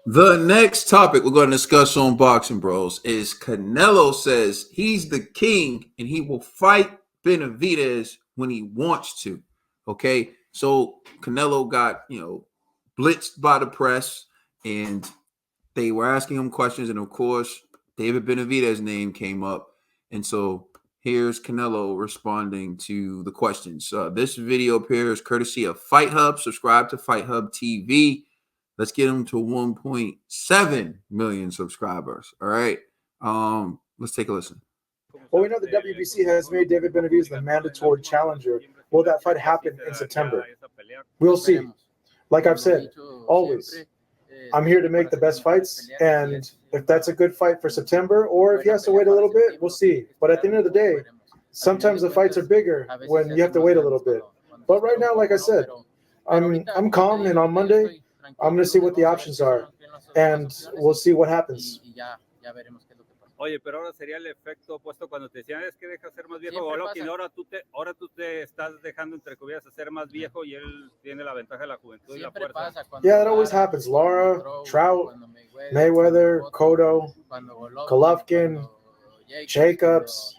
The next topic we're going to discuss on Boxing Bros is Canelo says he's the king and he will fight Benavidez when he wants to. Okay, so Canelo got blitzed by the press, and they were asking him questions, and of course David Benavidez's name came up, and so here's Canelo responding to the questions. This video appears courtesy of Fight Hub. Subscribe to Fight Hub TV. Let's get him to 1.7 million subscribers. All right. Let's take a listen. Well, we know the WBC has made David Benavidez the mandatory challenger. Will that fight happen in September? We'll see. Like I've said, always, I'm here to make the best fights, and if that's a good fight for September, or if he has to wait a little bit, we'll see. But at the end of the day, sometimes the fights are bigger when you have to wait a little bit. But right now, like I said, I'm calm, and on Monday, I'm going to see what the options are, and we'll see what happens. Oye, pero ahora sería el efecto opuesto cuando te decían es que deja ser más viejo Golovkin, ahora tú te estás dejando entre comillas ser más viejo y él tiene la ventaja de la juventud y la fuerza. Yeah, that always happens. Lara, Trout, Mayweather, Cotto, Golovkin, Jacobs,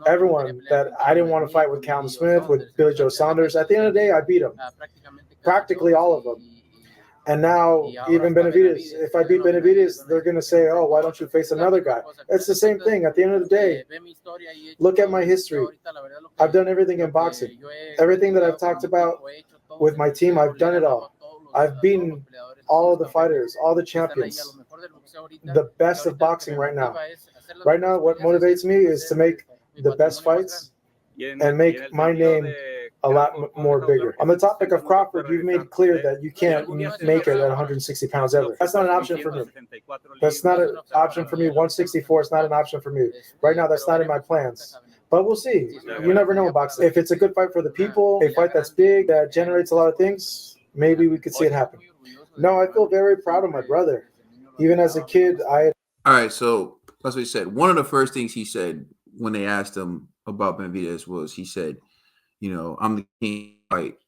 everyone that I didn't want to fight with Callum Smith, with Billy Joe Saunders. At the end of the day, I beat them. Practically all of them. And now, even Benavidez, if I beat Benavidez, they're going to say, oh, why don't you face another guy? It's the same thing. At the end of the day, look at my history. I've done everything in boxing. Everything that I've talked about with my team, I've done it all. I've beaten all of the fighters, all the champions, the best of boxing right now. Right now, what motivates me is to make the best fights and make my name a lot more bigger. On the topic of Crawford, you've made it clear that you can't make it at 160 pounds ever. That's not an option for me. That's not an option for me. 164 is not an option for me. Right now, that's not in my plans. But we'll see. You never know in boxing. If it's a good fight for the people, a fight that's big, that generates a lot of things, maybe we could see it happen. No, I feel very proud of my brother. Even as a kid, All right, so that's what he said. One of the first things he said when they asked him about Benavidez was he said, I'm the king, fight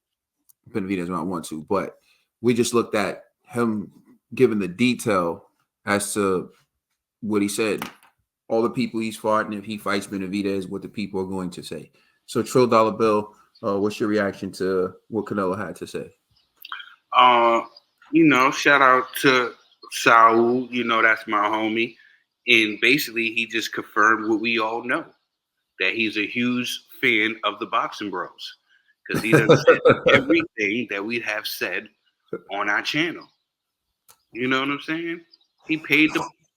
Benavidez when I want to. But we just looked at him giving the detail as to what he said. All the people he's fought, and if he fights Benavidez, what the people are going to say. So, Trill Dollar Bill, what's your reaction to what Canelo had to say? Shout out to Saul. That's my homie. And basically, he just confirmed what we all know, that he's a huge fan of the Boxing Bros, because he done said everything that we have said on our channel. You know what I'm saying? He paid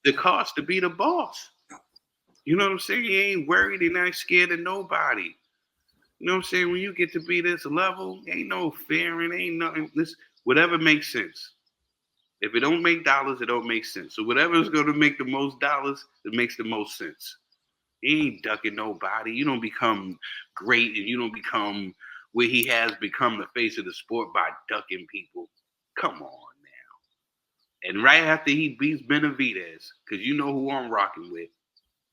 the cost to be the boss. You know what I'm saying? He ain't worried. He not scared of nobody. You know what I'm saying? When you get to be this level, ain't no fearing, ain't nothing. Whatever makes sense. If it don't make dollars, it don't make sense. So whatever is going to make the most dollars, it makes the most sense. He ain't ducking nobody. You don't become great and you don't become where he has become the face of the sport by ducking people. Come on now. And right after he beats Benavidez, because you know who I'm rocking with,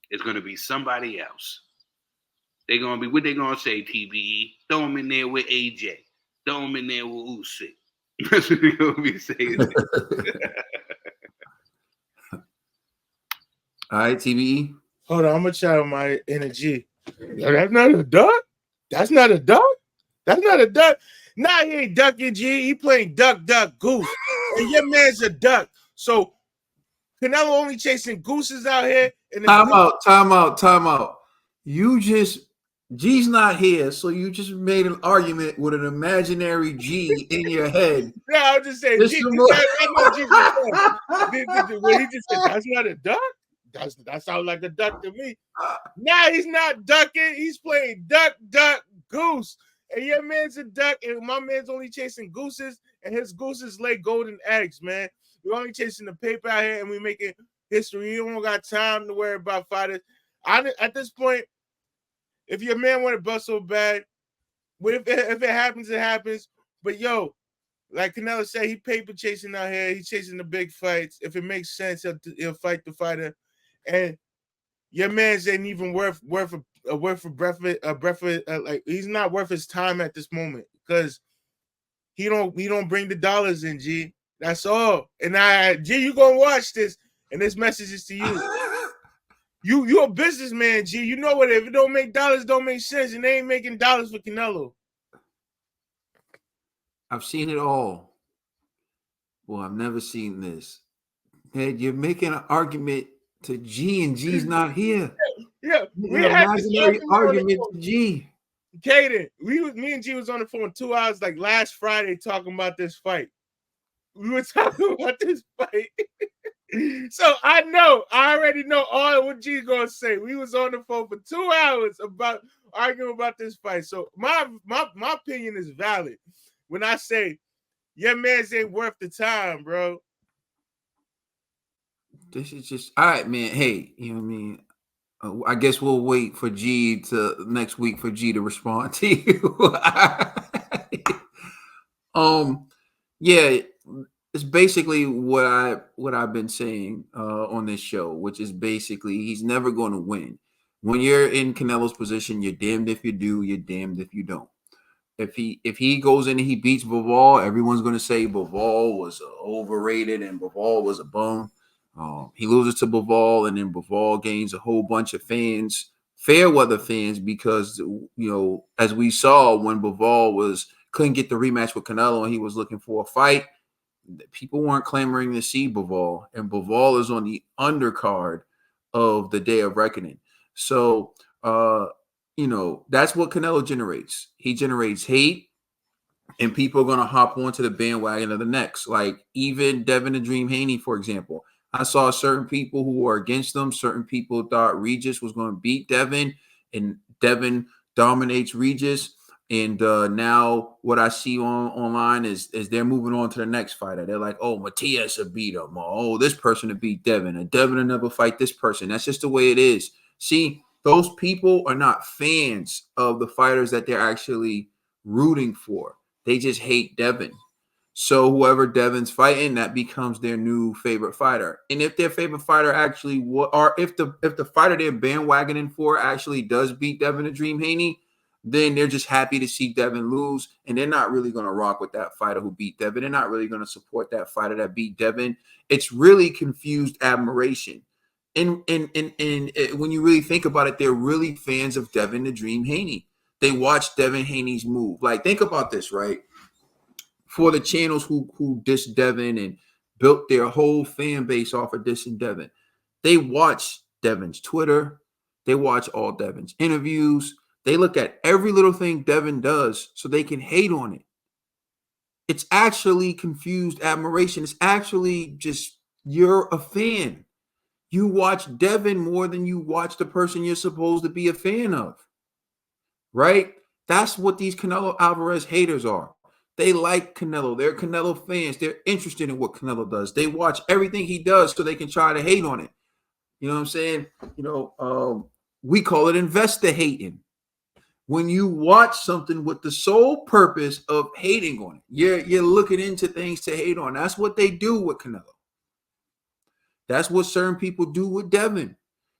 it's going to be somebody else. They're going to be, what they going to say, TBE? Throw him in there with AJ. Throw him in there with Usyk. That's what they're going to be saying. All right, TBE. Hold on, I'm gonna channel my energy. That's not a duck. That's not a duck. That's not a duck. Nah, he ain't ducking, G. He playing duck, duck, goose. And your man's a duck. So Canelo only chasing gooses out here. And Time out. G's not here, so you just made an argument with an imaginary G in your head. No, I'm just saying. When he just said, that's not a duck. That sounds like a duck to me. Nah, he's not ducking. He's playing duck, duck, goose. And your man's a duck, and my man's only chasing gooses, and his gooses lay golden eggs, man. We're only chasing the paper out here, and we're making history. You don't got time to worry about fighters. At this point, if your man want to bust so bad, if it happens, it happens. But, yo, like Canelo said, he paper chasing out here. He's chasing the big fights. If it makes sense, he'll fight the fighter. And your man's ain't even worth a breath. Like he's not worth his time at this moment because he don't bring the dollars in. G, That's all. And G, you gonna watch this, and this message is to you. You a businessman, G. You know what? If it don't make dollars, don't make sense, and they ain't making dollars for Canelo. I've seen it all. Well, I've never seen this. Ed, you're making an argument to G, and G's not here. Yeah, we had an imaginary argument to G. Kaden, me and G was on the phone 2 hours like last Friday talking about this fight. We were talking about this fight. So I already know all what G's gonna say. We was on the phone for 2 hours about arguing about this fight. So my opinion is valid when I say your man's ain't worth the time, bro. This is just all right, man. Hey, you know what I mean? I guess we'll wait for G to next week for G to respond to you. Yeah, it's basically what I've been saying on this show, which is basically he's never going to win. When you're in Canelo's position, you're damned if you do, you're damned if you don't. If he goes in and he beats Bivol, everyone's going to say Bivol was overrated and Bivol was a bum. He loses to Bivol, and then Bivol gains a whole bunch of fans, fair weather fans, because as we saw when Bivol couldn't get the rematch with Canelo and he was looking for a fight, people weren't clamoring to see Bivol, and Bivol is on the undercard of the Day of Reckoning. So that's what Canelo generates. He generates hate, and people are going to hop onto the bandwagon of the next. Like even Devin the Dream Haney, for example. I saw certain people who were against them. Certain people thought Regis was going to beat Devin, and Devin dominates Regis. And now what I see online is they're moving on to the next fighter. They're like, oh, Matias will beat him. Or, oh, this person will beat Devin. And Devin will never fight this person. That's just the way it is. See, those people are not fans of the fighters that they're actually rooting for. They just hate Devin. So whoever Devin's fighting, that becomes their new favorite fighter. And if their favorite fighter actually, or if the fighter they're bandwagoning for actually does beat Devin the Dream Haney, then they're just happy to see Devin lose, and they're not really going to rock with that fighter who beat Devin. They're not really going to support that fighter that beat Devin. It's really confused admiration. And when you really think about it, they're really fans of Devin the Dream Haney. They watch Devin Haney's move. Like, think about this, right? For the channels who diss Devin and built their whole fan base off of dissing Devin, they watch Devin's Twitter. They watch all Devin's interviews. They look at every little thing Devin does so they can hate on it. It's actually confused admiration. It's actually just you're a fan. You watch Devin more than you watch the person you're supposed to be a fan of, right? That's what these Canelo Alvarez haters are. They like Canelo. They're Canelo fans. They're interested in what Canelo does. They watch everything he does so they can try to hate on it. You know what I'm saying? We call it investor hating. When you watch something with the sole purpose of hating on it, you're looking into things to hate on. That's what they do with Canelo. That's what certain people do with Devin.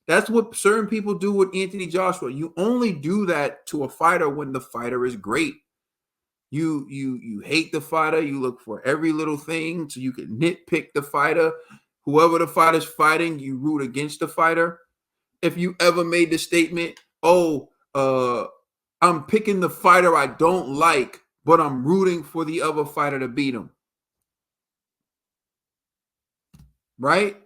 That's what certain people do with Anthony Joshua. You only do that to a fighter when the fighter is great. You hate the fighter. You look for every little thing so you can nitpick the fighter. Whoever the fighter's fighting, you root against the fighter. If you ever made the statement, I'm picking the fighter I don't like, but I'm rooting for the other fighter to beat him. Right?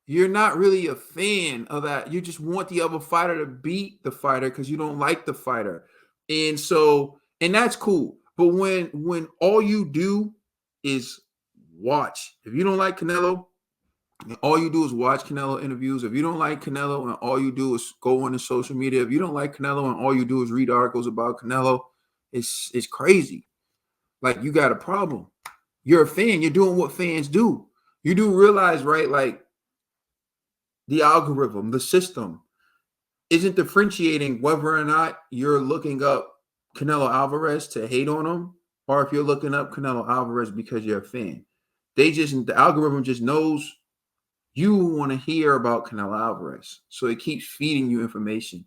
You're not really a fan of that. You just want the other fighter to beat the fighter because you don't like the fighter. And that's cool. But when all you do is watch, if you don't like Canelo, all you do is watch Canelo interviews. If you don't like Canelo and all you do is go on the social media, if you don't like Canelo and all you do is read articles about Canelo, it's crazy. Like, you got a problem. You're a fan. You're doing what fans do. You do realize, right? Like, the algorithm, the system isn't differentiating whether or not you're looking up Canelo Alvarez to hate on him, or if you're looking up Canelo Alvarez because you're a fan. The algorithm just knows you want to hear about Canelo Alvarez. So it keeps feeding you information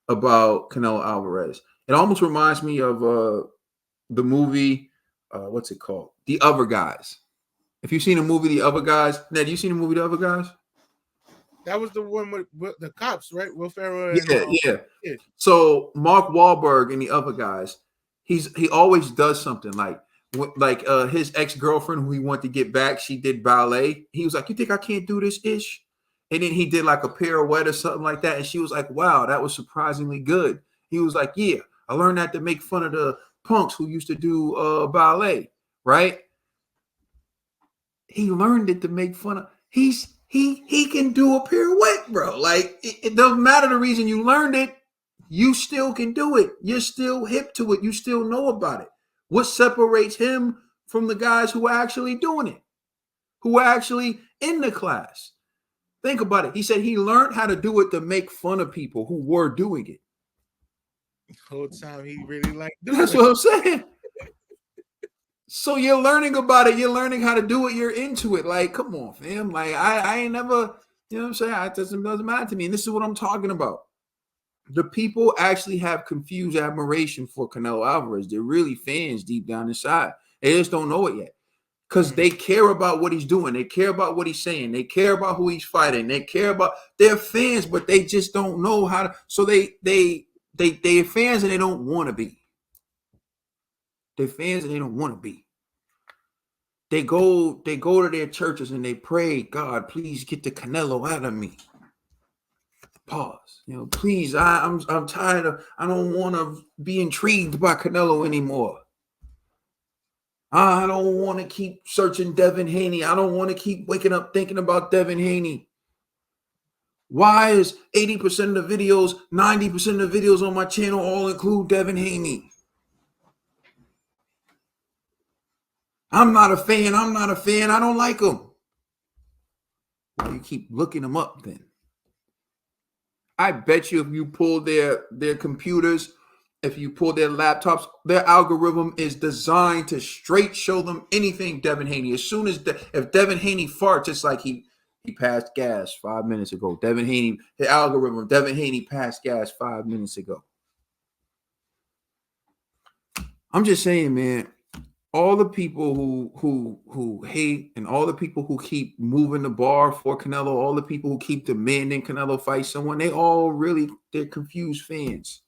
about Canelo Alvarez. It almost reminds me of the movie, what's it called? The Other Guys. If you've seen the movie The Other Guys, Ned, you seen the movie The Other Guys? That was the one with the cops, right? Will Ferrell and yeah. So Mark Wahlberg and The Other Guys, he always does something like his ex-girlfriend who he wanted to get back, she did ballet. He was like, "You think I can't do this ish?" And then he did like a pirouette or something like that, and she was like, "Wow, that was surprisingly good." He was like, "Yeah, I learned that to make fun of the punks who used to do ballet, right?" He learned it to make fun of. He can do a pirouette, bro. Like it doesn't matter the reason you learned it. You still can do it. You're still hip to it. You still know about it. What separates him from the guys who are actually doing it, who are actually in the class? Think about it. He said he learned how to do it to make fun of people who were doing it. The whole time he really liked doing That's what I'm saying. So you're learning about it. You're learning how to do it. You're into it. Like, come on, fam. Like, I ain't never, you know what I'm saying? It doesn't matter to me. And this is what I'm talking about. The people actually have confused admiration for Canelo Alvarez. They're really fans deep down inside. They just don't know it yet. Because they care about what he's doing. They care about what he's saying. They care about who he's fighting. They care about they're fans, but they just don't know how to. So they're fans and they don't want to be. They're fans and they don't want to be. They go to their churches and they pray, "God, please get the Canelo out of me." Pause. You know, please. I'm tired of. I don't want to be intrigued by Canelo anymore. I don't want to keep searching Devin Haney. I don't want to keep waking up thinking about Devin Haney. Why is 80% of the videos, 90% of the videos on my channel all include Devin Haney? I'm not a fan. I don't like him. Why you keep looking them up then? I bet you if you pull their computers, if you pull their laptops, their algorithm is designed to straight show them anything Devin Haney. As soon as if Devin Haney farts, it's like he passed gas 5 minutes ago. Devin Haney, the algorithm, Devin Haney passed gas 5 minutes ago. I'm just saying, man, all the people who hate and all the people who keep moving the bar for Canelo, all the people who keep demanding Canelo fight someone, they're confused fans.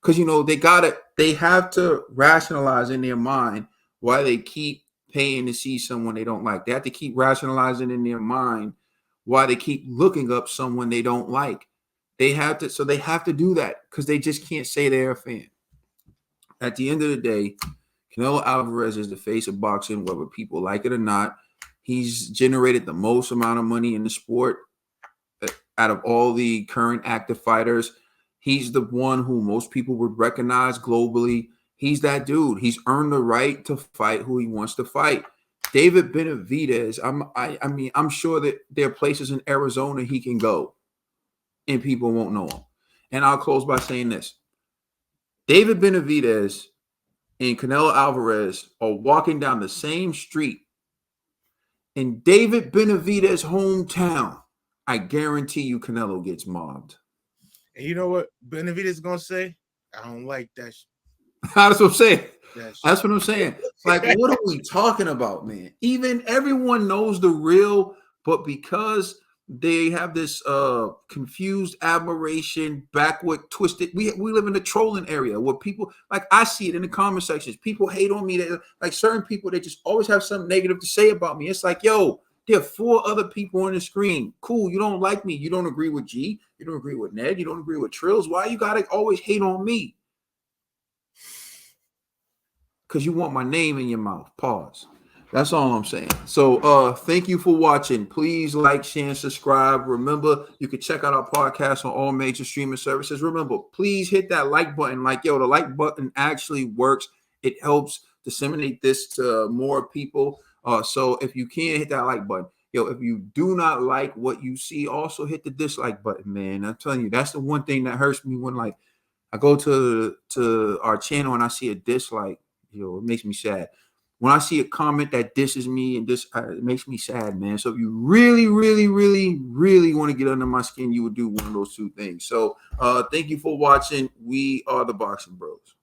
Because, you know, they have to rationalize in their mind why they keep paying to see someone they don't like. They have to keep rationalizing in their mind why they keep looking up someone they don't like. They have to do that because they just can't say they're a fan. At the end of the day, Canelo Alvarez is the face of boxing, whether people like it or not. He's generated the most amount of money in the sport out of all the current active fighters. He's the one who most people would recognize globally. He's that dude. He's earned the right to fight who he wants to fight. David Benavidez, I'm sure that there are places in Arizona he can go and people won't know him. And I'll close by saying this. David Benavidez and Canelo Alvarez are walking down the same street in David Benavidez's hometown. I guarantee you Canelo gets mobbed. And you know what Benavidez is going to say? I don't like that shit. That's what I'm saying. That's what I'm saying. Like, what are we talking about, man? Even everyone knows the real, but because they have this confused admiration, backward, twisted. We live in a trolling area where people, like, I see it in the comment sections. People hate on me. Like certain people, they just always have something negative to say about me. It's like, yo, there are 4 other people on the screen. Cool, you don't like me. You don't agree with G. You don't agree with Ned. You don't agree with Trills. Why you gotta always hate on me? Because you want my name in your mouth. Pause. That's all I'm saying. So thank you for watching. Please like, share, and subscribe. Remember, you can check out our podcast on all major streaming services. Remember, please hit that like button. Like, yo, the like button actually works. It helps disseminate this to more people. So if you can, hit that like button. Yo, if you do not like what you see, also hit the dislike button, man. I'm telling you, that's the one thing that hurts me when, like, I go to our channel and I see a dislike. Yo, it makes me sad. When I see a comment that disses me and it makes me sad, man. So if you really, really, really, really want to get under my skin, you would do one of those 2 things. So thank you for watching. We are the Boxing Bros.